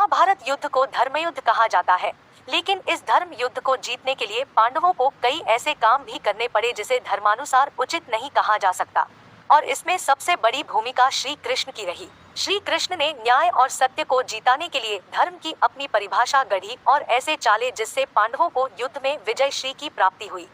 महाभारत युद्ध को धर्मयुद्ध कहा जाता है, लेकिन इस धर्म युद्ध को जीतने के लिए पांडवों को कई ऐसे काम भी करने पड़े जिसे धर्मानुसार उचित नहीं कहा जा सकता, और इसमें सबसे बड़ी भूमिका श्री कृष्ण की रही। श्री कृष्ण ने न्याय और सत्य को जीताने के लिए धर्म की अपनी परिभाषा गढ़ी और ऐसे चाले जिससे पांडवों को युद्ध में विजय श्री की प्राप्ति हुई।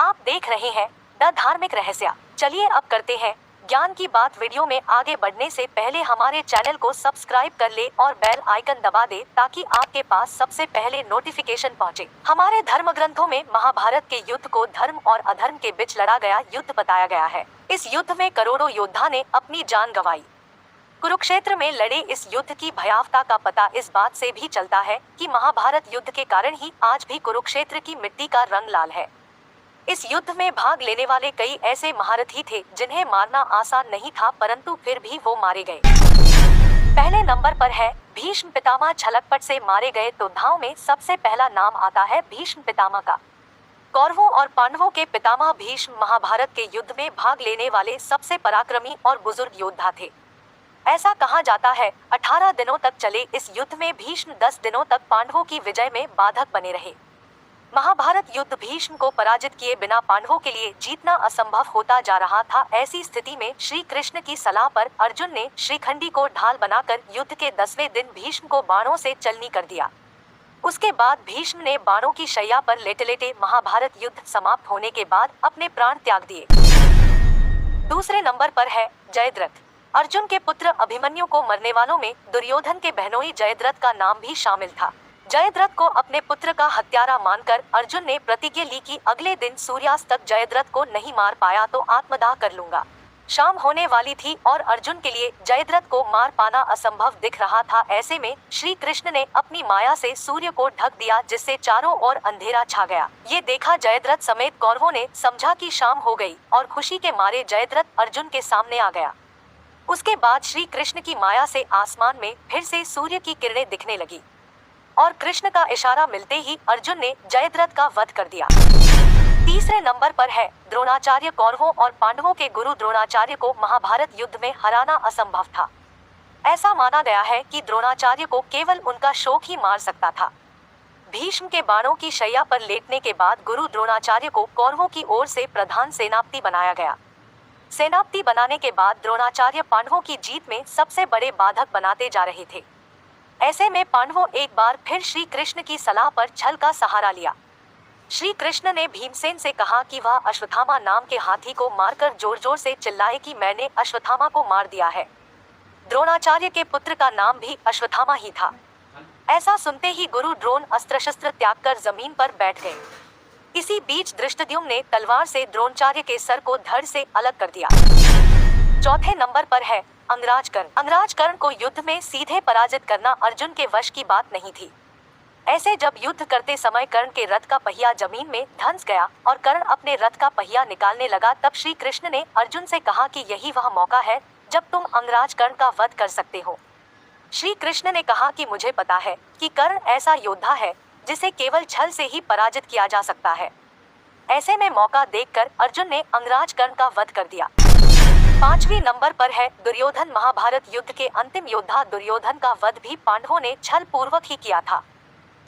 आप देख रहे हैं द धार्मिक रहस्य। चलिए अब करते हैं ज्ञान की बात। वीडियो में आगे बढ़ने से पहले हमारे चैनल को सब्सक्राइब कर ले और बेल आइकन दबा दे ताकि आपके पास सबसे पहले नोटिफिकेशन पहुंचे। हमारे धर्म ग्रंथों में महाभारत के युद्ध को धर्म और अधर्म के बीच लड़ा गया युद्ध बताया गया है। इस युद्ध में करोड़ों योद्धा ने अपनी जान गंवाई। कुरुक्षेत्र में लड़े इस युद्ध की भयावता का पता इस बात से भी चलता है कि महाभारत युद्ध के कारण ही आज भी कुरुक्षेत्र की मिट्टी का रंग लाल है। इस युद्ध में भाग लेने वाले कई ऐसे महारथी थे जिन्हें मारना आसान नहीं था, परंतु फिर भी वो मारे गए। पहले नंबर पर है भीष्म पितामह। छलकपट से मारे गए तो धाव में सबसे पहला नाम आता है भीष्म पितामह का। कौरवों और पांडवों के पितामह भीष्म महाभारत के युद्ध में भाग लेने वाले सबसे पराक्रमी और बुजुर्ग योद्धा थे। ऐसा कहा जाता है 18 दिनों तक चले इस युद्ध में भीष्म 10 दिनों तक पांडवों की विजय में बाधक बने रहे। महाभारत युद्ध भीष्म को पराजित किए बिना पांडवों के लिए जीतना असंभव होता जा रहा था। ऐसी स्थिति में श्री कृष्ण की सलाह पर अर्जुन ने श्रीखंडी को ढाल बनाकर युद्ध के 10वें दिन भीष्म को बाणों से चलनी कर दिया। उसके बाद भीष्म ने बाणों की शैया पर लेटे लेटे महाभारत युद्ध समाप्त होने के बाद अपने प्राण त्याग दिए। दूसरे नंबर पर है जयद्रथ। अर्जुन के पुत्र अभिमन्यु को मरने वालों में दुर्योधन के बहनोई जयद्रथ का नाम भी शामिल था। जयद्रथ को अपने पुत्र का हत्यारा मानकर अर्जुन ने प्रतिज्ञा ली कि अगले दिन सूर्यास्त तक जयद्रथ को नहीं मार पाया तो आत्मदाह कर लूंगा। शाम होने वाली थी और अर्जुन के लिए जयद्रथ को मार पाना असंभव दिख रहा था। ऐसे में श्री कृष्ण ने अपनी माया से सूर्य को ढक दिया, जिससे चारों ओर अंधेरा छा गया। ये देखा जयद्रथ समेत कौरवों ने समझा कि शाम हो गई और खुशी के मारे जयद्रथ अर्जुन के सामने आ गया। उसके बाद श्री कृष्ण की माया से आसमान में फिर से सूर्य की किरणें दिखने लगी और कृष्ण का इशारा मिलते ही अर्जुन ने जयद्रथ का वध कर दिया। तीसरे नंबर पर है द्रोणाचार्य। कौरवों और पांडवों के गुरु द्रोणाचार्य को महाभारत युद्ध में हराना असंभव था। ऐसा माना गया है कि द्रोणाचार्य को केवल उनका शोक ही मार सकता था। भीष्म के बाणों की शैया पर लेटने के बाद गुरु द्रोणाचार्य को कौरवों की ओर से प्रधान सेनापति बनाया गया। सेनापति बनाने के बाद द्रोणाचार्य पांडवों की जीत में सबसे बड़े बाधक बनाते जा रहे थे। ऐसे में पांडवों एक बार फिर श्री कृष्ण की सलाह पर छल का सहारा लिया। श्री कृष्ण ने भीमसेन से कहा कि वह अश्वत्थामा नाम के हाथी को मारकर जोर जोर से चिल्लाए कि मैंने अश्वत्थामा को मार दिया है। द्रोणाचार्य के पुत्र का नाम भी अश्वत्थामा ही था। ऐसा सुनते ही गुरु द्रोण अस्त्र शस्त्र त्याग कर जमीन पर बैठ गए। इसी बीच धृष्टद्युम्न ने तलवार से द्रोणाचार्य के सर को धड़ से अलग कर दिया। चौथे नंबर पर है अंगराज कर्ण। अंगराज कर्ण को युद्ध में सीधे पराजित करना अर्जुन के वश की बात नहीं थी। ऐसे जब युद्ध करते समय कर्ण के रथ का पहिया जमीन में धंस गया और कर्ण अपने रथ का पहिया निकालने लगा, तब श्री कृष्ण ने अर्जुन से कहा कि यही वह मौका है जब तुम अंगराज कर्ण का वध कर सकते हो। श्री कृष्ण ने कहा कि मुझे पता है कि कर्ण ऐसा योद्धा है जिसे केवल छल से ही पराजित किया जा सकता है। ऐसे में मौका देखकर अर्जुन ने अंगराज कर्ण का वध कर दिया। पांचवें नंबर पर है दुर्योधन। महाभारत युद्ध के अंतिम योद्धा दुर्योधन का वध भी पांडवों ने छल पूर्वक ही किया था।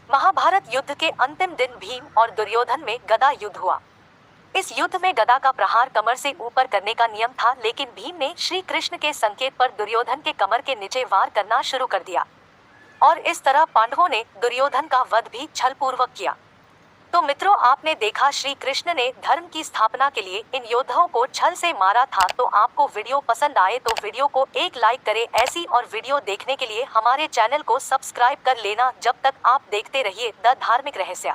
महाभारत युद्ध के अंतिम दिन भीम और दुर्योधन में गदा युद्ध हुआ। इस युद्ध में गदा का प्रहार कमर से ऊपर करने का नियम था, लेकिन भीम ने श्री कृष्ण के संकेत पर दुर्योधन के कमर के नीचे वार करना शुरू कर दिया और इस तरह पांडवों ने दुर्योधन का वध भी छल पूर्वक किया। तो मित्रों, आपने देखा श्री कृष्ण ने धर्म की स्थापना के लिए इन योद्धाओं को छल से मारा था। तो आपको वीडियो पसंद आए तो वीडियो को एक लाइक करें। ऐसी और वीडियो देखने के लिए हमारे चैनल को सब्सक्राइब कर लेना। जब तक आप देखते रहिए द धार्मिक रहस्य।